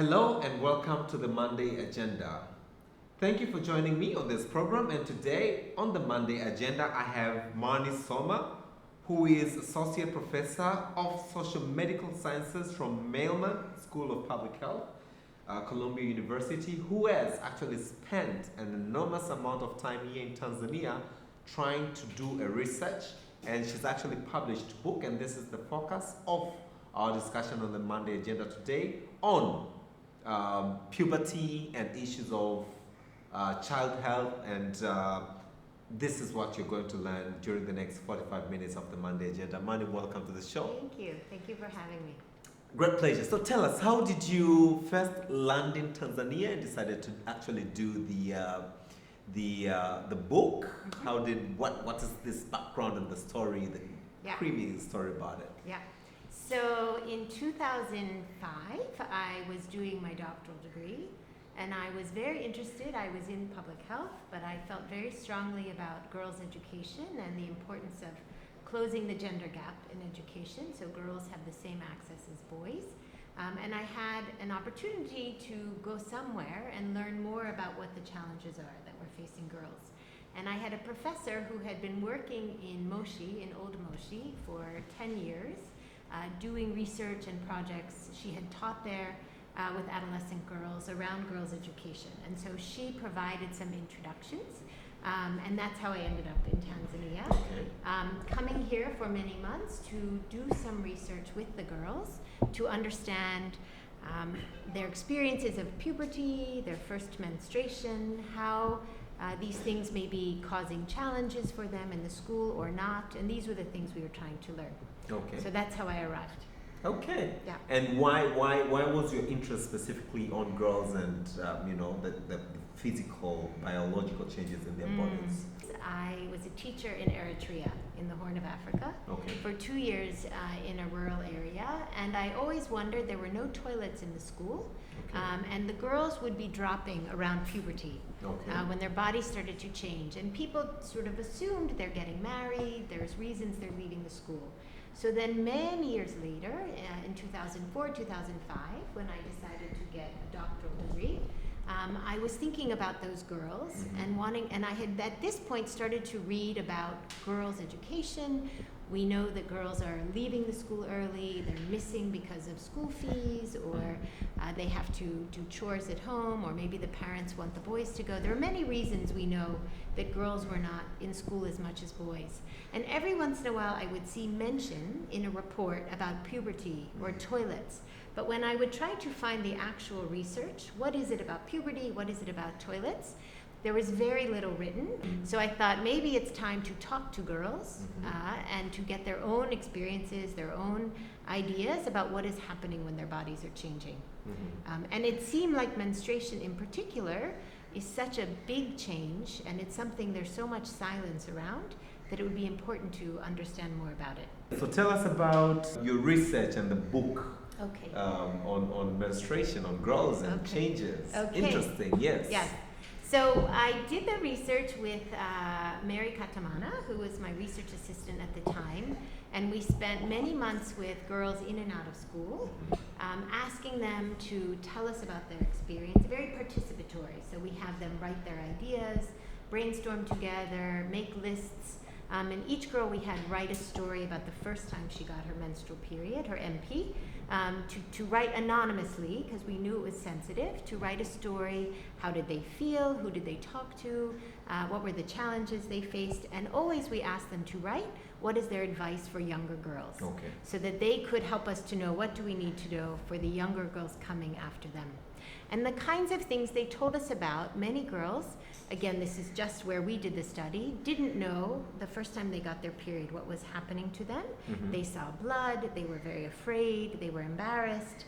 Hello and welcome to the Monday Agenda. Thank you for joining me on this program, and today on the Monday Agenda I have Makani Soma, who is Associate Professor of Social Medical Sciences from Mailman School of Public Health, Columbia University, who has actually spent an enormous amount of time here in Tanzania trying to do a research, and she's actually published a book, and this is the focus of our discussion on the Monday Agenda today on puberty and issues of child health, and this is what you're going to learn during the next 45 minutes of the Monday Agenda. Mani, welcome to the show. Thank you. Thank you for having me. Great pleasure. So tell us, how did you first land in Tanzania and decided to actually do the book? How did what is this background and the story, the creamy story about it? Yeah. So in 2005, I was doing my doctoral degree, and I was very interested. I was in public health, but I felt very strongly about girls' education and the importance of closing the gender gap in education, so girls have the same access as boys. And I had an opportunity to go somewhere and learn more about what the challenges are that were facing girls. And I had a professor who had been working in Moshi, in Old Moshi, for 10 years, doing research and projects. She had taught there with adolescent girls around girls' education. And so she provided some introductions, and that's how I ended up in Tanzania. Coming here for many months to do some research with the girls to understand their experiences of puberty, their first menstruation, how these things may be causing challenges for them in the school or not, and these were the things we were trying to learn. Okay. So that's how I arrived. Okay. Yeah. And why was your interest specifically on girls and the physical, biological changes in their bodies? I was a teacher in Eritrea, in the Horn of Africa, Okay. for 2 years in a rural area, and I always wondered, there were no toilets in the school, Okay. and the girls would be dropping around puberty. Okay. When their bodies started to change, and people sort of assumed they're getting married, there's reasons they're leaving the school. So then many years later, in 2004, 2005, when I decided to get a doctoral degree, I was thinking about those girls and I had at this point started to read about girls' education. We know that girls are leaving the school early, they're missing because of school fees, or they have to do chores at home, or maybe the parents want the boys to go. There are many reasons we know that girls were not in school as much as boys. And every once in a while I would see mention in a report about puberty or toilets. But when I would try to find the actual research, what is it about puberty, what is it about toilets, there was very little written. So I thought maybe it's time to talk to girls and to get their own experiences, their own ideas about what is happening when their bodies are changing. And it seemed like menstruation in particular is such a big change, and it's something there's so much silence around that it would be important to understand more about it. So tell us about your research and the book. Okay. On menstruation, on girls and changes. Okay. Interesting, yes. Yes. So I did the research with Mary Katamana, who was my research assistant at the time, and we spent many months with girls in and out of school, asking them to tell us about their experience, very participatory. So we have them write their ideas, brainstorm together, make lists, and each girl we had write a story about the first time she got her menstrual period, her MP, to write anonymously, because we knew it was sensitive, to write a story. How did they feel? Who did they talk to? What were the challenges they faced? And always we asked them to write, what is their advice for younger girls? Okay. So that they could help us to know, what do we need to do for the younger girls coming after them? And the kinds of things they told us about, many girls, again, this is just where we did the study, didn't know the first time they got their period what was happening to them. They saw blood, they were very afraid, they were embarrassed.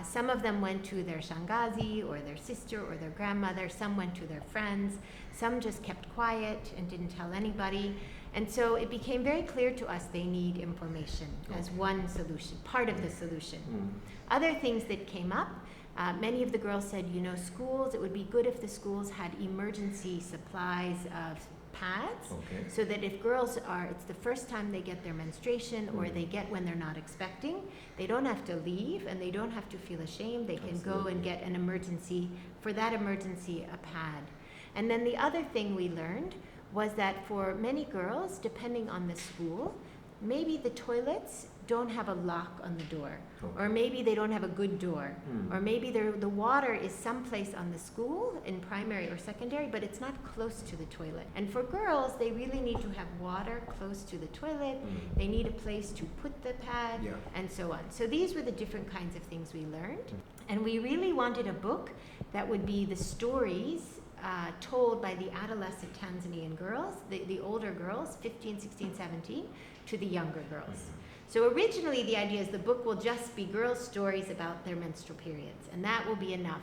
Some of them went to their shangazi or their sister or their grandmother, some went to their friends, some just kept quiet and didn't tell anybody. And so it became very clear to us they need information as one solution, part of the solution. Other things that came up, many of the girls said, schools, it would be good if the schools had emergency supplies of pads, Okay. so that if girls it's the first time they get their menstruation or they get when they're not expecting, they don't have to leave and they don't have to feel ashamed. They can go and get an emergency, for that emergency, a pad. And then the other thing we learned was that for many girls, depending on the school, maybe the toilets don't have a lock on the door, or maybe they don't have a good door, or maybe the water is someplace on the school in primary or secondary, but it's not close to the toilet. And for girls, they really need to have water close to the toilet. They need a place to put the pad, and so on. So these were the different kinds of things we learned. And we really wanted a book that would be the stories told by the adolescent Tanzanian girls, the older girls, 15, 16, 17, to the younger girls. So originally the idea is the book will just be girls' stories about their menstrual periods, and that will be enough.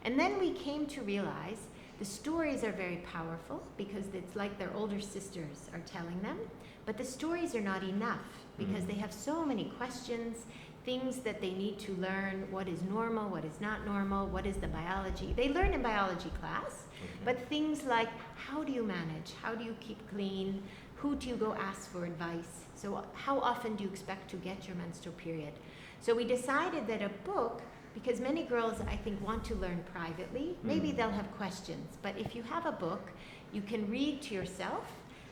And then we came to realize the stories are very powerful because it's like their older sisters are telling them, but the stories are not enough because they have so many questions, things that they need to learn, what is normal, what is not normal, what is the biology. They learn in biology class, but things like how do you manage, how do you keep clean, who do you go ask for advice? So how often do you expect to get your menstrual period? So we decided that a book, because many girls I think want to learn privately, maybe they'll have questions, but if you have a book, you can read to yourself,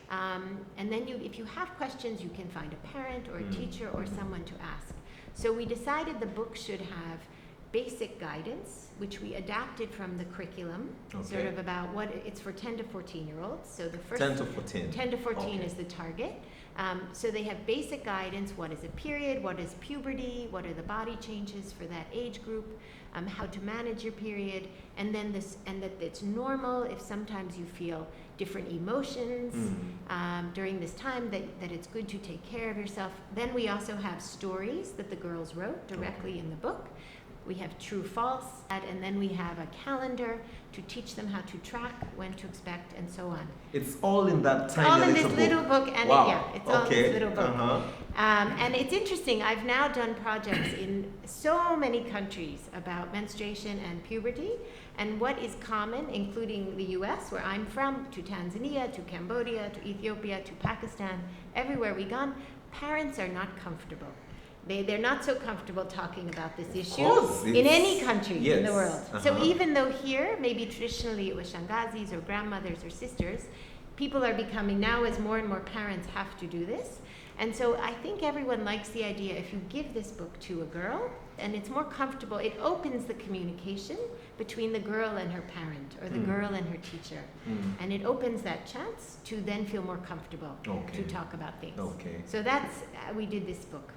and then if you have questions, you can find a parent or a teacher or someone to ask. So we decided the book should have basic guidance, which we adapted from the curriculum, sort of about what it's for 10 to 14-year-olds. So the first 10 to 14. 10 to 14 is the target. So they have basic guidance: what is a period, what is puberty, what are the body changes for that age group, how to manage your period, and then that it's normal if sometimes you feel different emotions during this time, that it's good to take care of yourself. Then we also have stories that the girls wrote directly in the book. We have true, false, and then we have a calendar to teach them how to track, when to expect, and so on. It's all in that tiny all in this little book, and it's all in this little book. And it's interesting. I've now done projects in so many countries about menstruation and puberty, and what is common, including the U.S., where I'm from, to Tanzania, to Cambodia, to Ethiopia, to Pakistan, everywhere we've gone, parents are not comfortable. They're not so comfortable talking about this issue in any country in the world. So even though here, maybe traditionally it was shangazis or grandmothers or sisters, people are becoming, now as more and more parents have to do this. And so I think everyone likes the idea, if you give this book to a girl, and it's more comfortable, it opens the communication between the girl and her parent, or the girl and her teacher. And it opens that chance to then feel more comfortable to talk about things. So that's, we did this book.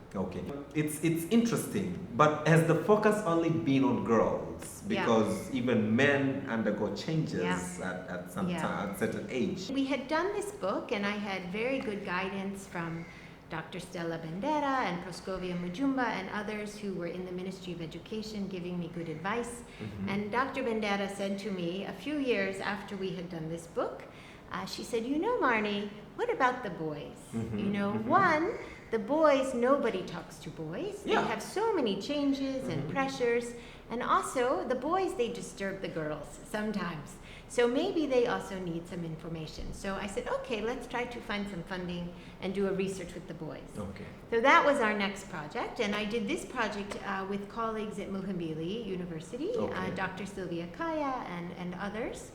It's interesting, but has the focus only been on girls? Because even men undergo changes at some time, at certain age. We had done this book, and I had very good guidance from Dr. Stella Bendera and Proscovia Mujumba and others who were in the Ministry of Education giving me good advice. And Dr. Bendera said to me a few years after we had done this book, she said, you know, Marnie, what about the boys? You know, one, the boys, nobody talks to boys. They have so many changes and pressures. And also, the boys, they disturb the girls sometimes. So maybe they also need some information. So I said, okay, let's try to find some funding and do a research with the boys. So that was our next project. And I did this project with colleagues at Muhimbili University, Dr. Sylvia Kaya and others.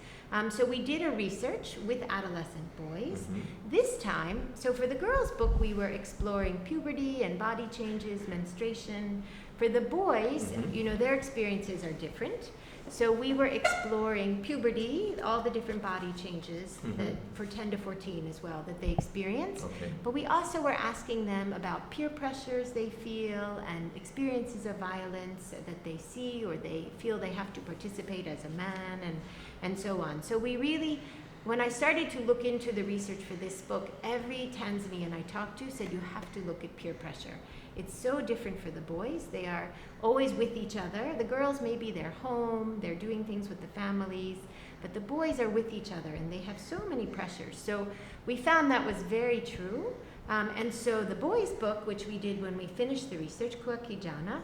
So we did a research with adolescent boys. This time, so for the girls' book, we were exploring puberty and body changes, menstruation. For the boys, you know, their experiences are different. So we were exploring puberty, all the different body changes that for 10 to 14 as well that they experience. But we also were asking them about peer pressures they feel and experiences of violence that they see, or they feel they have to participate as a man, and so on. So we really, when I started to look into the research for this book, every Tanzanian I talked to said you have to look at peer pressure. It's so different for the boys. They are always with each other. The girls, maybe they're home, they're doing things with the families, but the boys are with each other and they have so many pressures. So we found that was very true. And so the boys' book, which we did when we finished the research, Kuakijana,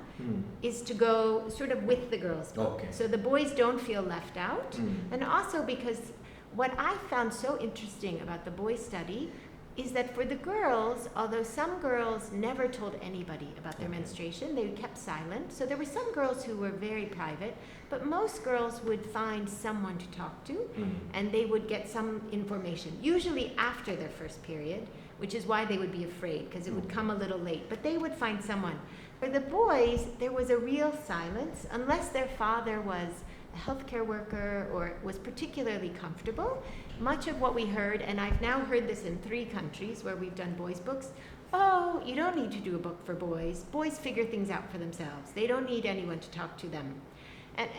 is to go sort of with the girls' book. So the boys don't feel left out. And also because what I found so interesting about the boys' study is that for the girls, although some girls never told anybody about their menstruation, they kept silent. So there were some girls who were very private, but most girls would find someone to talk to, and they would get some information, usually after their first period, which is why they would be afraid, because it would come a little late, but they would find someone. For the boys, there was a real silence, unless their father was a healthcare worker or was particularly comfortable. Much of what we heard, and I've now heard this in 3 countries where we've done boys' books, oh, you don't need to do a book for boys. Boys figure things out for themselves. They don't need anyone to talk to them.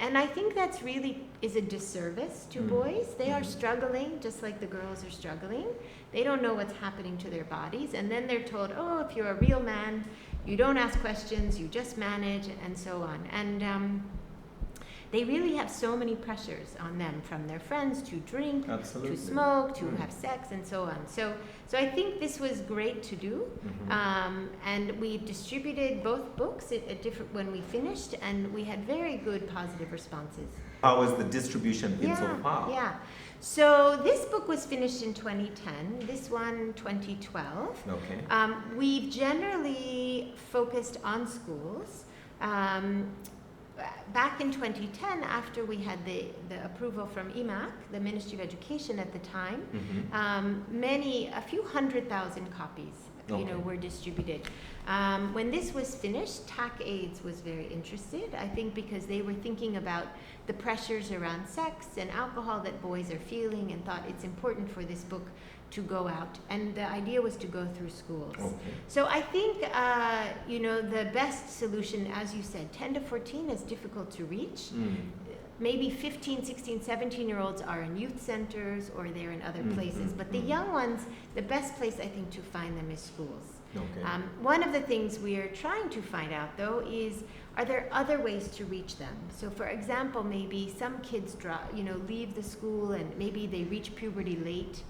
And I think that's really is a disservice to boys. They are struggling just like the girls are struggling. They don't know what's happening to their bodies. And then they're told, oh, if you're a real man, you don't ask questions, you just manage, and so on. And they really have so many pressures on them, from their friends to drink, to smoke, to have sex, and so on. So I think this was great to do, and we distributed both books at different when we finished, and we had very good positive responses. How has the distribution been so far? Yeah. So this book was finished in 2010. This one, 2012. Okay. We've generally focused on schools. Back in 2010, after we had the approval from IMAC, the Ministry of Education at the time, a few 100,000 copies, were distributed. When this was finished, TAC-AIDS was very interested, I think because they were thinking about the pressures around sex and alcohol that boys are feeling, and thought it's important for this book to go out, and the idea was to go through schools. Okay. So I think the best solution, as you said, 10 to 14 is difficult to reach. Maybe 15, 16, 17-year-olds are in youth centers or they're in other places, but the young ones, the best place I think to find them is schools. Okay. One of the things we are trying to find out, though, is are there other ways to reach them? So, for example, maybe some kids leave the school and maybe they reach puberty late,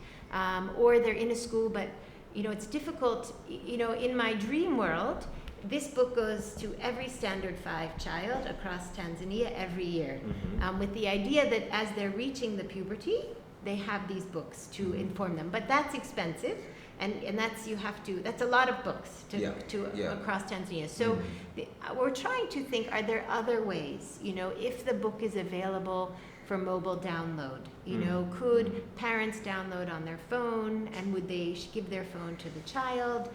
or they're in a school, but it's difficult. In my dream world, this book goes to every Standard 5 child across Tanzania every year, with the idea that as they're reaching the puberty, they have these books to inform them. But that's expensive, and that's a lot of books across Tanzania. So we're trying to think, are there other ways? If the book is available for mobile download, could parents download on their phone, and would they give their phone to the child?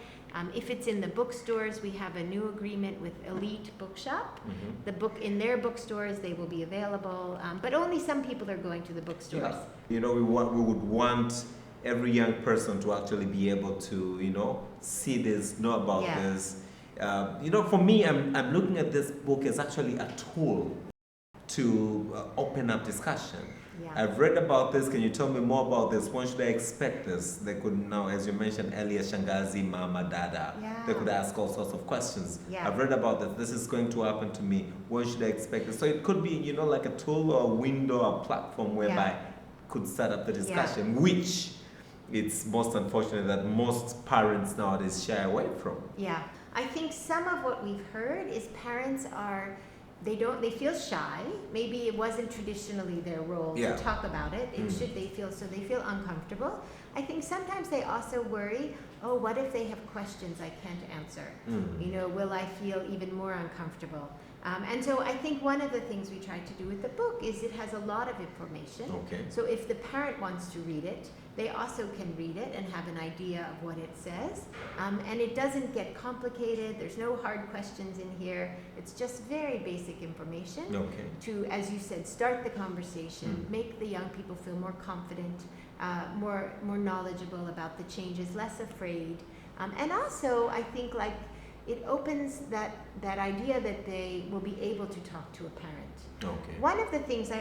If it's in the bookstores, we have a new agreement with Elite Bookshop. The book in their bookstores, they will be available, but only some people are going to the bookstores. We would want every young person to actually be able to, see this, know about this. For me, I'm looking at this book as actually a tool to open up discussion. I've read about this. Can you tell me more about this? When should I expect this? They could now, as you mentioned earlier, Shangazi, Mama, Dada. They could ask all sorts of questions. I've read about this. This is going to happen to me. When should I expect this? So it could be, like a tool or a window or a platform whereby I could start up the discussion, which it's most unfortunate that most parents nowadays shy away from. Yeah. I think some of what we've heard is parents they feel shy. Maybe it wasn't traditionally their role to talk about it. They feel uncomfortable. I think sometimes they also worry, oh, what if they have questions I can't answer? Will I feel even more uncomfortable? And so I think one of the things we tried to do with the book is it has a lot of information. So if the parent wants to read it, they also can read it and have an idea of what it says. And it doesn't get complicated. There's no hard questions in here. It's just very basic information to, as you said, start the conversation, make the young people feel more confident, more knowledgeable about the changes, less afraid. And also, I think, it opens that idea that they will be able to talk to a parent. One of the things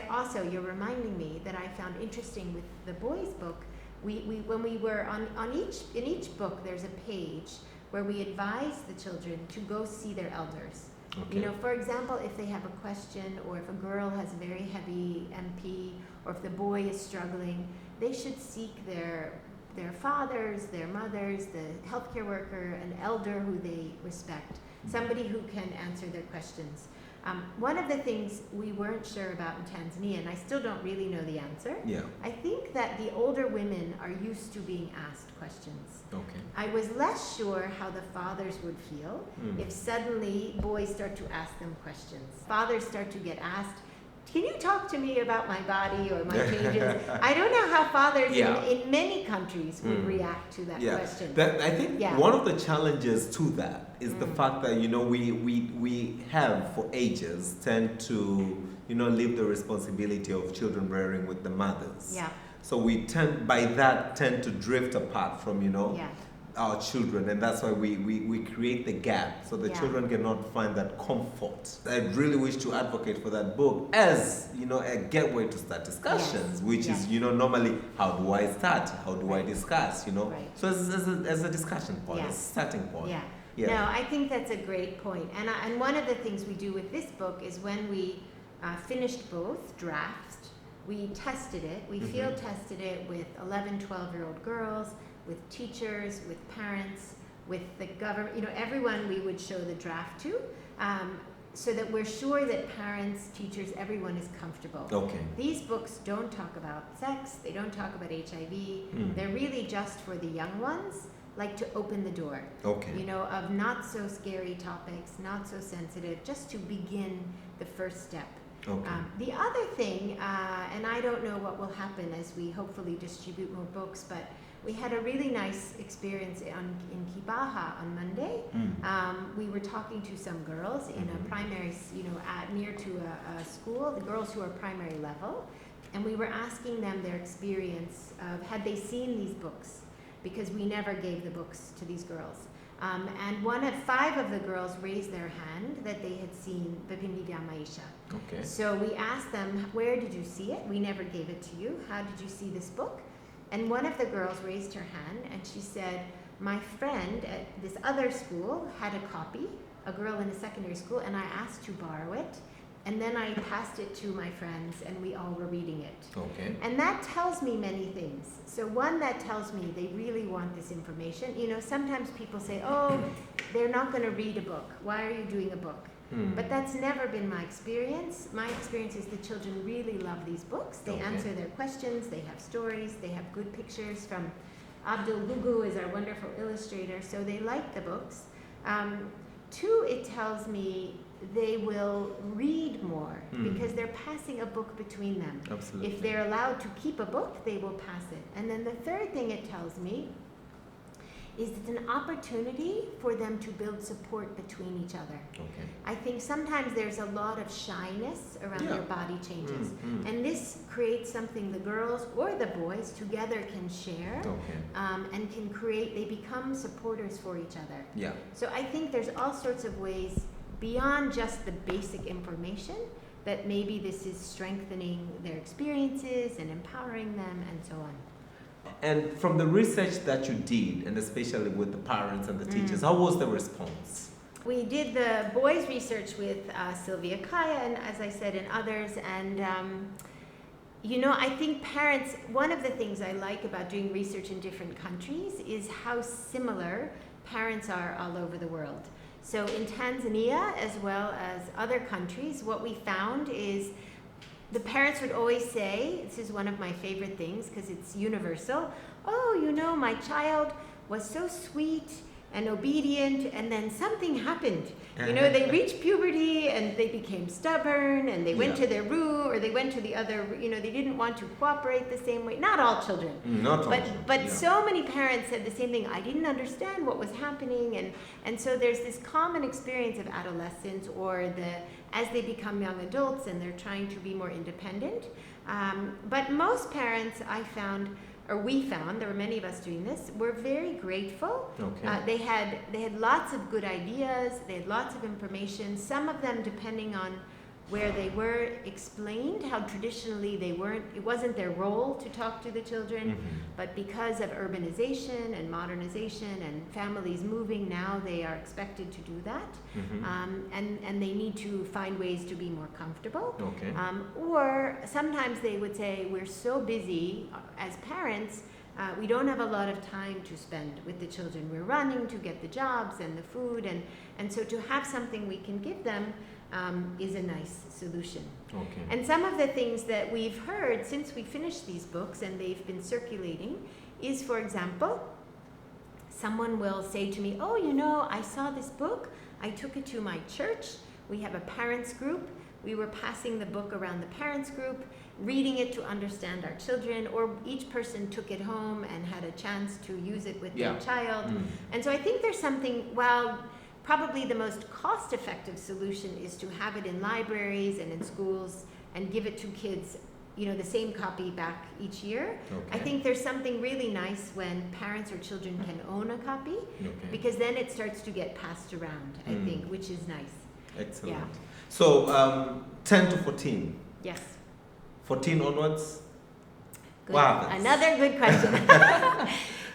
you're reminding me that I found interesting with the boys' book, when we were in each book, there's a page where we advise the children to go see their elders. For example, if they have a question, or if a girl has a very heavy MP, or if the boy is struggling, they should seek their fathers, their mothers, the healthcare worker, an elder who they respect, somebody who can answer their questions. One of the things we weren't sure about in Tanzania, and I still don't really know the answer, Yeah. I think that the older women are used to being asked questions. Okay. I was less sure how the fathers would feel if suddenly boys start to ask them questions. Fathers start to get asked, can you talk to me about my body or my changes? I don't know how fathers in many countries would react to that question. I think one of the challenges to that is the fact that, we have for ages tend to, leave the responsibility of children rearing with the mothers. Yeah. So we tend to drift apart from, our children, and that's why we create the gap so the children cannot find that comfort. I really wish to advocate for that book as a gateway to start discussions, which is normally how do I start, how do I discuss, so as a discussion point, as a starting point. No, I think that's a great point. And one of the things we do with this book is when we finished both drafts, we tested it, we field tested it with 11, 12-year-old girls, with teachers, with parents, with the government, everyone we would show the draft to, so that we're sure that parents, teachers, everyone is comfortable. Okay. These books don't talk about sex, they don't talk about HIV, they're really just for the young ones, like to open the door. Okay. Of not so scary topics, not so sensitive, just to begin the first step. Okay. The other thing, and I don't know what will happen as we hopefully distribute more books, but we had a really nice experience in Kibaha on Monday. We were talking to some girls in a primary, near to a school, the girls who are primary level, and we were asking them their experience of had they seen these books, because we never gave the books to these girls. And 5 of the girls raised their hand that they had seen Vipindi vya Maisha. Okay. So we asked them, where did you see it? We never gave it to you. How did you see this book? And one of the girls raised her hand and she said, my friend at this other school had a copy, a girl in a secondary school, and I asked to borrow it. And then I passed it to my friends and we all were reading it. Okay. And that tells me many things. So one, that tells me they really want this information. Sometimes people say, oh, they're not going to read a book. Why are you doing a book? But that's never been my experience. My experience is the children really love these books. They answer their questions, they have stories, they have good pictures from Abdul Gugu is our wonderful illustrator, so they like the books. 2, it tells me they will read more because they're passing a book between them. Absolutely. If they're allowed to keep a book, they will pass it. And then the third thing it tells me is it's an opportunity for them to build support between each other. Okay. I think sometimes there's a lot of shyness around their body changes. And this creates something the girls or the boys together can share and can create, they become supporters for each other. Yeah. So I think there's all sorts of ways beyond just the basic information that maybe this is strengthening their experiences and empowering them and so on. And from the research that you did, and especially with the parents and the teachers, how was the response? We did the boys' research with Sylvia Kaya and, as I said, and others. And, I think parents, one of the things I like about doing research in different countries is how similar parents are all over the world. So in Tanzania, as well as other countries, what we found is the parents would always say, this is one of my favorite things because it's universal, oh, my child was so sweet and obedient, and then something happened. They reached puberty and they became stubborn and they went to their room or they went to the other, they didn't want to cooperate the same way. Not all children. But so many parents said the same thing. I didn't understand what was happening. And so there's this common experience of adolescence or as they become young adults and they're trying to be more independent. But most parents we found, there were many of us doing this, were very grateful. They had lots of good ideas, they had lots of information. Some of them, depending on where they were, explained how traditionally it wasn't their role to talk to the children, but because of urbanization and modernization and families moving, now they are expected to do that. And they need to find ways to be more comfortable. Or sometimes they would say, we're so busy as parents, we don't have a lot of time to spend with the children. We're running to get the jobs and the food, and so to have something we can give them is a nice solution. Okay. And some of the things that we've heard since we finished these books and they've been circulating is, for example, someone will say to me, oh, you know, I saw this book, I took it to my church, we have a parents group, we were passing the book around the parents group, reading it to understand our children, or each person took it home and had a chance to use it with their child. And so I think there's something, while probably the most cost-effective solution is to have it in libraries and in schools and give it to kids, you know, the same copy back each year. Okay. I think there's something really nice when parents or children can own a copy, because then it starts to get passed around, I think, which is nice. Excellent. Yeah. So 10 to 14. Yes. 14 onwards? Good. Wow. Another good question.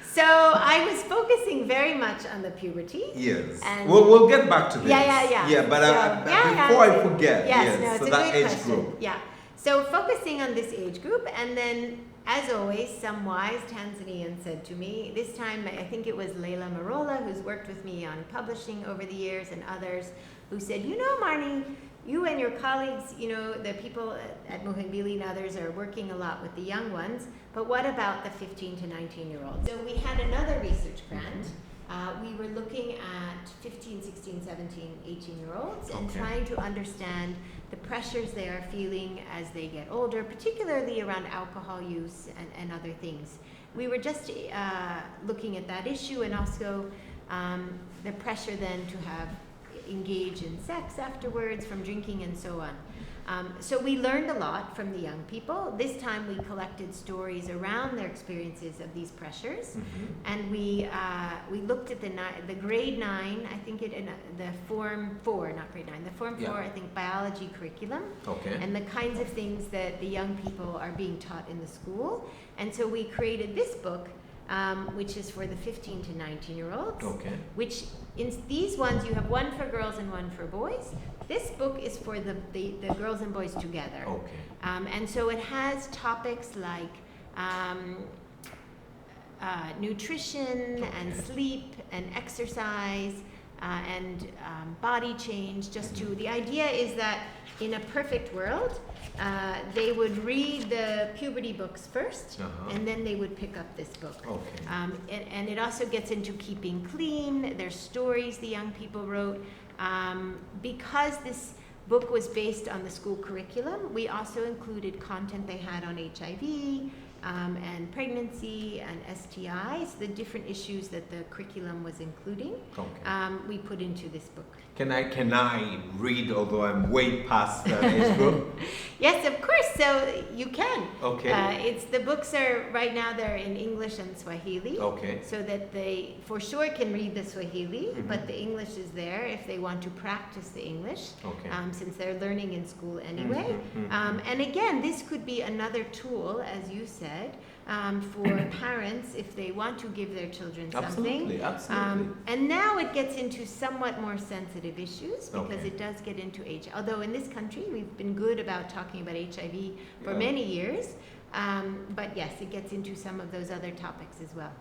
So I was focusing very much on the puberty. Yes. And we'll get back to this. Yeah. Yeah, but So, before I forget, yes, no, it's so a that good age question. group. Yeah. So focusing on this age group, and then, as always, some wise Tanzanian said to me, this time I think it was Leila Marola, who's worked with me on publishing over the years, and others, who said, you know, Marnie, you and your colleagues, you know, the people at Muhimbili and others are working a lot with the young ones, but what about the 15 to 19-year-olds? So we had another research grant. We were looking at 15, 16, 17, 18-year-olds and trying to understand the pressures they are feeling as they get older, particularly around alcohol use and other things. We were just looking at that issue, and also the pressure then to have engage in sex afterwards from drinking and so on. So we learned a lot from the young people. This time we collected stories around their experiences of these pressures, and we looked at the grade 9, I think the Form 4, not grade 9, the Form 4, I think, biology curriculum, and the kinds of things that the young people are being taught in the school. And so we created this book, which is for the 15 to 19-year-olds, which in these ones you have one for girls and one for boys. This book is for the girls and boys together. And so it has topics like nutrition and sleep and exercise and body change. The idea is that in a perfect world, they would read the puberty books first, and then they would pick up this book. And it also gets into keeping clean. There's stories the young people wrote. Because this book was based on the school curriculum, we also included content they had on HIV and pregnancy and STIs, the different issues that the curriculum was including. We put into this book. Can I read, although I'm way past that age group? Yes, of course. So you can. The books are right now they're in English and Swahili. So that they for sure can read the Swahili, but the English is there if they want to practice the English, since they're learning in school anyway. And again, this could be another tool, as you said, for parents if they want to give their children something. Absolutely. And now it gets into somewhat more sensitive issues because it does get into age. Although in this country we've been good about talking about HIV for many years, but yes, it gets into some of those other topics as well.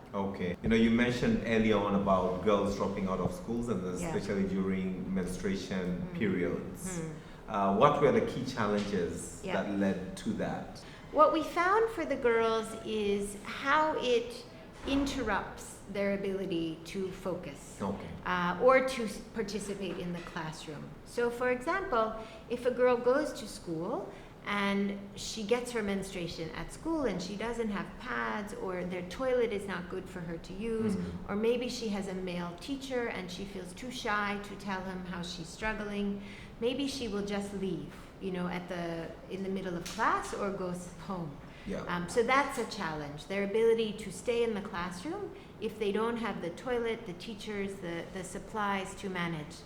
You know, you mentioned earlier on about girls dropping out of schools, and especially during menstruation periods. What were the key challenges that led to that? What we found for the girls is how it interrupts their ability to focus or to participate in the classroom. So for example, if a girl goes to school and she gets her menstruation at school and she doesn't have pads, or their toilet is not good for her to use, or maybe she has a male teacher and she feels too shy to tell him how she's struggling, maybe she will just leave, you know, in the middle of class, or goes home. So that's a challenge, their ability to stay in the classroom if they don't have the toilet, the teachers, the supplies to manage.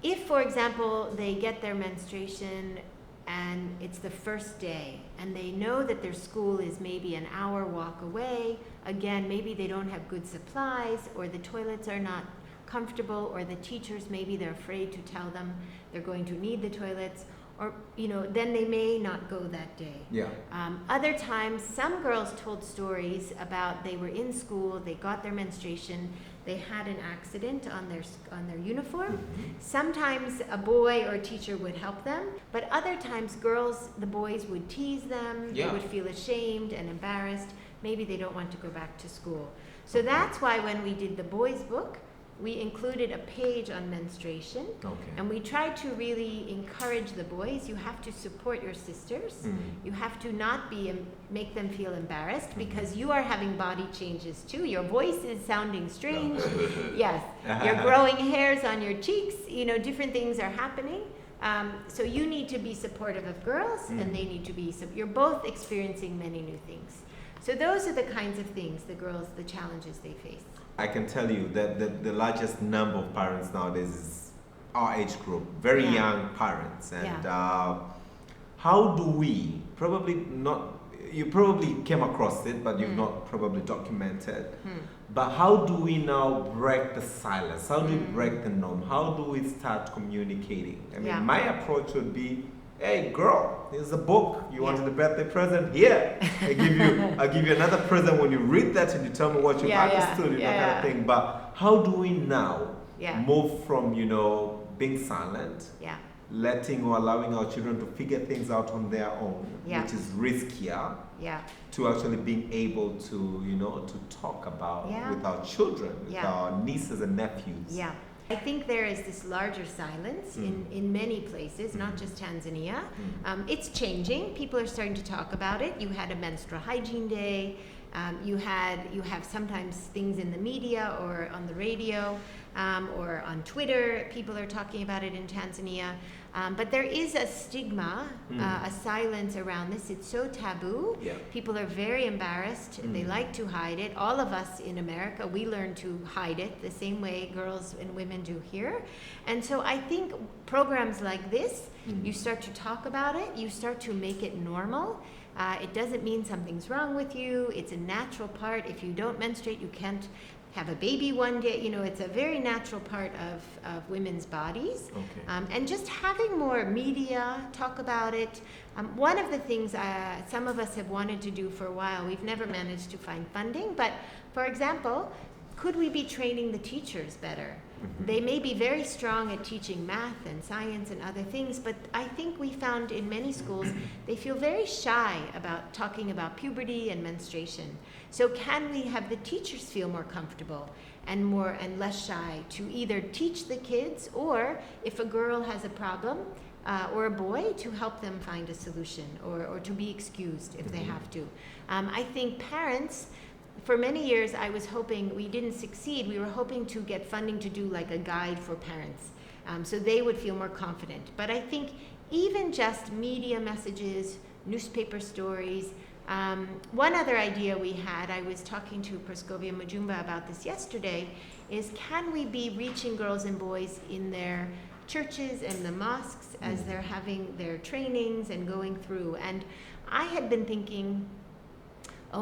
If, for example, they get their menstruation and it's the first day and they know that their school is maybe an hour walk away, again, maybe they don't have good supplies, or the toilets are not comfortable, or the teachers, maybe they're afraid to tell them they're going to need the toilets, or, you know, then they may not go that day. Other times, some girls told stories about they were in school, they got their menstruation, they had an accident on their uniform. Sometimes a boy or a teacher would help them, but other times the boys would tease them. Yeah. They would feel ashamed and embarrassed. Maybe they don't want to go back to school. So that's why when we did the boys' book, we included a page on menstruation, and we tried to really encourage the boys. You have to support your sisters. You have to not make them feel embarrassed, because you are having body changes too. Your voice is sounding strange. Yes, you're growing hairs on your cheeks. Different things are happening. So you need to be supportive of girls, and they need to be. You're both experiencing many new things. So those are the kinds of things the challenges they face. I can tell you that the largest number of parents nowadays is our age group, very young parents. And how do we, you probably came across it, but you've not probably documented, but how do we now break the silence? How do we break the norm? How do we start communicating? I mean, my approach would be, hey girl, here's a book. You wanted a birthday present? Here. I'll give you another present when you read that and you tell me what you understood, kind of thing. But how do we now move from, being silent, letting or allowing our children to figure things out on their own, which is riskier, to actually being able to, to talk about with our children, with our nieces and nephews? Yeah. I think there is this larger silence in many places, not just Tanzania. It's changing. People are starting to talk about it. You had a menstrual hygiene day. You have sometimes things in the media or on the radio or on Twitter. People are talking about it in Tanzania. But there is a stigma, a silence around this. It's so taboo. People are very embarrassed. They like to hide it. All of us in America, we learn to hide it the same way girls and women do here. And so I think programs like this, you start to talk about it. You start to make it normal. It doesn't mean something's wrong with you. It's a natural part. If you don't menstruate, you can't have a baby one day. It's a very natural part of women's bodies. And just having more media talk about it. One of the things some of us have wanted to do for a while, we've never managed to find funding, but for example, could we be training the teachers better? They may be very strong at teaching math and science and other things, but I think we found in many schools they feel very shy about talking about puberty and menstruation. So can we have the teachers feel more comfortable and less shy to either teach the kids, or if a girl has a problem or a boy, to help them find a solution, or to be excused if they have to. I think parents, for many years I was hoping, we didn't succeed, we were hoping to get funding to do like a guide for parents, so they would feel more confident. But I think even just media messages, newspaper stories. One other idea we had, I was talking to Praskovia Majumba about this yesterday, is can we be reaching girls and boys in their churches and the mosques as they're having their trainings and going through. And I had been thinking,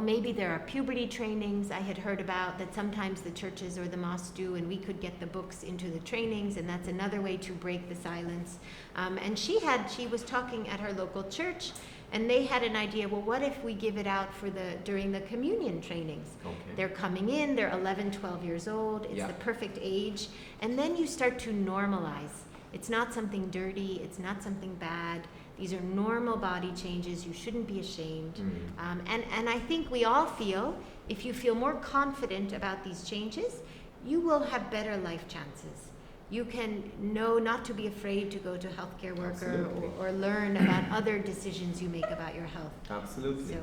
maybe there are puberty trainings I had heard about that sometimes the churches or the mosques do, and we could get the books into the trainings, and that's another way to break the silence. And she was talking at her local church, and they had an idea, well, what if we give it out during the communion trainings? They're coming in, they're 11, 12 years old, it's the perfect age, and then you start to normalize. It's not something dirty, it's not something bad. These are normal body changes. You shouldn't be ashamed. And I think we all feel, if you feel more confident about these changes, you will have better life chances. You can know not to be afraid to go to a healthcare worker or learn about other decisions you make about your health. Absolutely.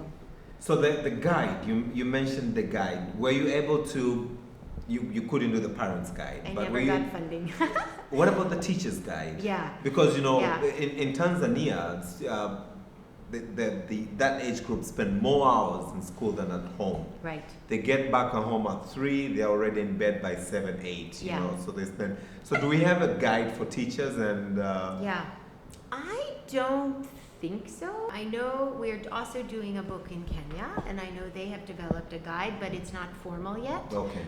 So the guide, you mentioned the guide. Were you able to, you couldn't do the parents' guide. I but never got funding. What about the teacher's guide? Yeah. Because, in Tanzania, that age group spend more hours in school than at home. Right. They get back at home at 3, they're already in bed by 7, 8, you know, so they spend. So do we have a guide for teachers and? Yeah, I don't think so. I know we're also doing a book in Kenya, and I know they have developed a guide, but it's not formal yet. Okay.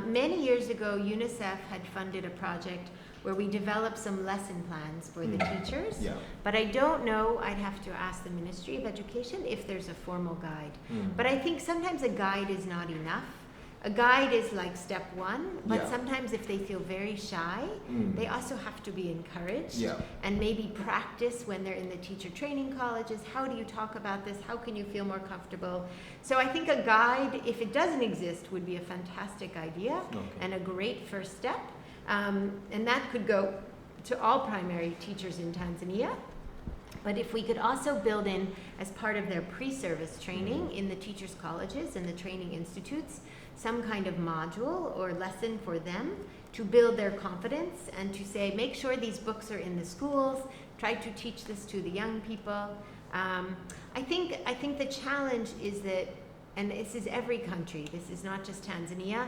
Many years ago, UNICEF had funded a project where we developed some lesson plans for the teachers. Yeah. But I don't know, I'd have to ask the Ministry of Education if there's a formal guide. But I think sometimes a guide is not enough. a guide is like step one, but Yeah. sometimes if they feel very shy, they also have to be encouraged Yeah. and maybe practice when they're in the teacher training colleges. How do you talk about this? How can you feel more comfortable? So I think a guide, if it doesn't exist, would be a fantastic idea and a great first step. And that could go to all primary teachers in Tanzania. But if we could also build in, as part of their pre-service training in the teachers' colleges and the training institutes, some kind of module or lesson for them to build their confidence and to say, make sure these books are in the schools, try to teach this to the young people. I think the challenge is that, and this is every country, this is not just Tanzania,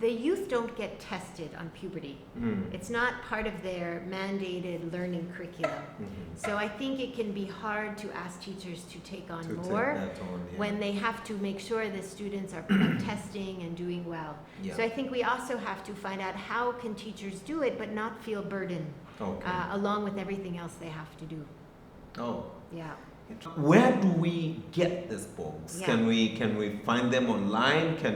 the youth don't get tested on puberty. It's not part of their mandated learning curriculum. So I think it can be hard to ask teachers to take on more when they have to make sure the students are testing and doing well. So I think we also have to find out how can teachers do it but not feel burdened along with everything else they have to do. Yeah. Where do we get these books? Yeah. Can we find them online? How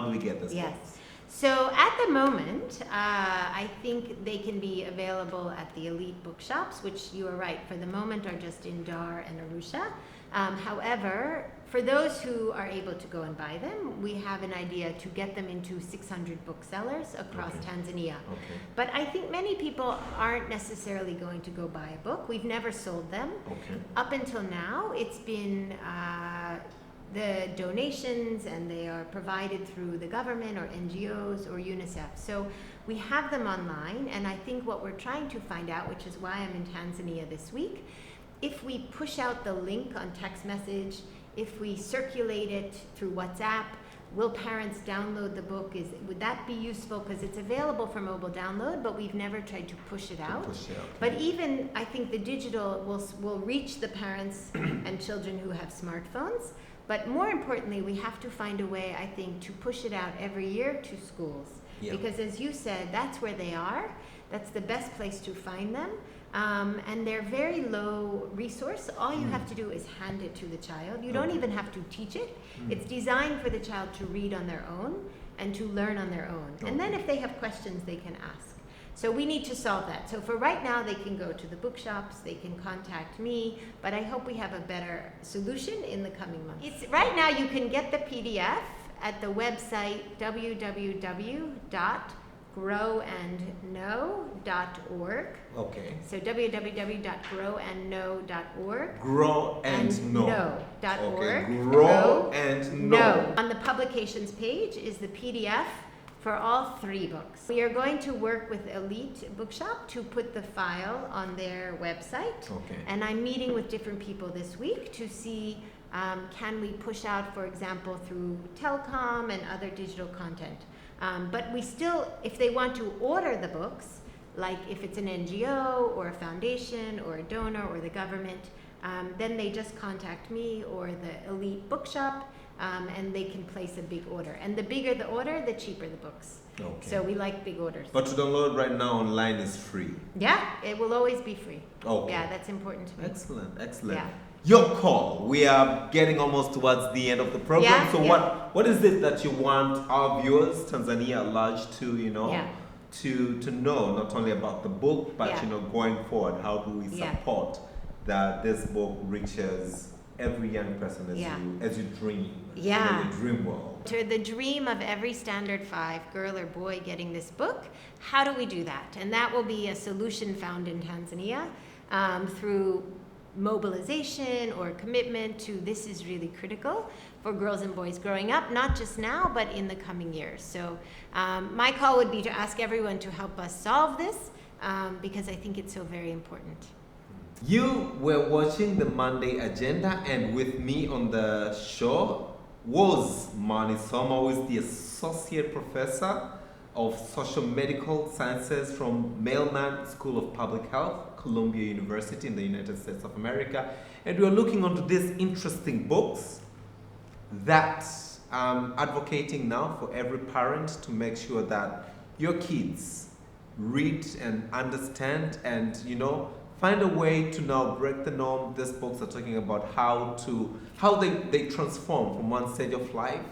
do we get these books? So at the moment, I think they can be available at the elite bookshops, which you are right, for the moment are just in Dar and Arusha. However, for those who are able to go and buy them, we have an idea to get them into 600 booksellers across Tanzania. But I think many people aren't necessarily going to go buy a book. We've never sold them. Up until now, it's been the donations, and they are provided through the government or NGOs or UNICEF. So we have them online, and I think what we're trying to find out, which is why I'm in Tanzania this week, if we push out the link on text message, if we circulate it through WhatsApp, will parents download the book? Would that be useful? Because it's available for mobile download, but we've never tried to push it out. But even, I think the digital will reach the parents and children who have smartphones. But more importantly, we have to find a way, I think, to push it out every year to schools. Because as you said, that's where they are. That's the best place to find them. And they're very low resource. All you have to do is hand it to the child. You don't even have to teach it. It's designed for the child to read on their own and to learn on their own. And then if they have questions, they can ask. So we need to solve that. So for right now, they can go to the bookshops, they can contact me, but I hope we have a better solution in the coming months. Right now, you can get the PDF at the website www.growandknow.org. So www.growandknow.org. Grow and know. Know.org. Grow and know. On the publications page is the PDF for all 3 books. We are going to work with Elite Bookshop to put the file on their website. And I'm meeting with different people this week to see can we push out, for example, through telecom and other digital content. But we still, if they want to order the books, like if it's an NGO or a foundation or a donor or the government, then they just contact me or the Elite Bookshop, and they can place a big order. And the bigger the order, the cheaper the books. So we like big orders. But to download right now online is free. Yeah, it will always be free. Yeah, that's important to me. Excellent. Yeah. Your call. We are getting almost towards the end of the program. So what is it that you want our viewers, Tanzania at large, to to know not only about the book, but going forward, how do we support that this book reaches every young person as you dream, your dream world? To the dream of every standard 5 girl or boy getting this book, how do we do that? And that will be a solution found in Tanzania through mobilization or commitment to this is really critical for girls and boys growing up, not just now, but in the coming years. So my call would be to ask everyone to help us solve this because I think it's so very important. You were watching the Monday Agenda, and with me on the show was Makani, who is the Associate Professor of Social Medical Sciences from Mailman School of Public Health, Columbia University in the United States of America. And we are looking onto these interesting books that advocating now for every parent to make sure that your kids read and understand and, find a way to now break the norm. These books are talking about how they transform from one stage of life,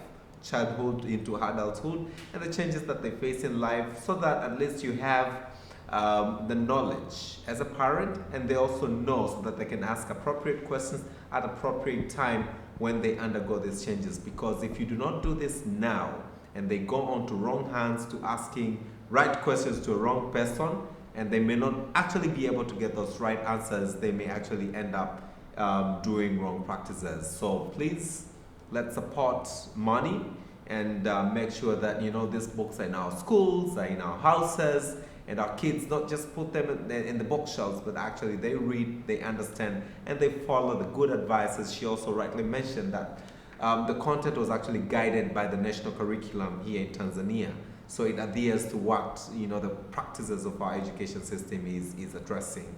childhood into adulthood, and the changes that they face in life, so that at least you have the knowledge as a parent, and they also know so that they can ask appropriate questions at appropriate time when they undergo these changes. Because if you do not do this now and they go on to wrong hands to asking right questions to a wrong person, and they may not actually be able to get those right answers, they may actually end up doing wrong practices. So please, let's support money and make sure that these books are in our schools, are in our houses, and our kids not just put them in the bookshelves, but actually they read, they understand, and they follow the good advices. She also rightly mentioned that the content was actually guided by the national curriculum here in Tanzania. So it adheres to what the practices of our education system is addressing.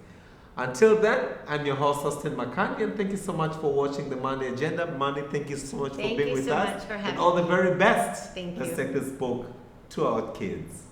Until then, I'm your host, Austin Makani, and thank you so much for watching the Monday Agenda. Mani, thank you so much for being with us. Thank you so much for having me. And all the very best. Thank Let's you. take this book to our kids.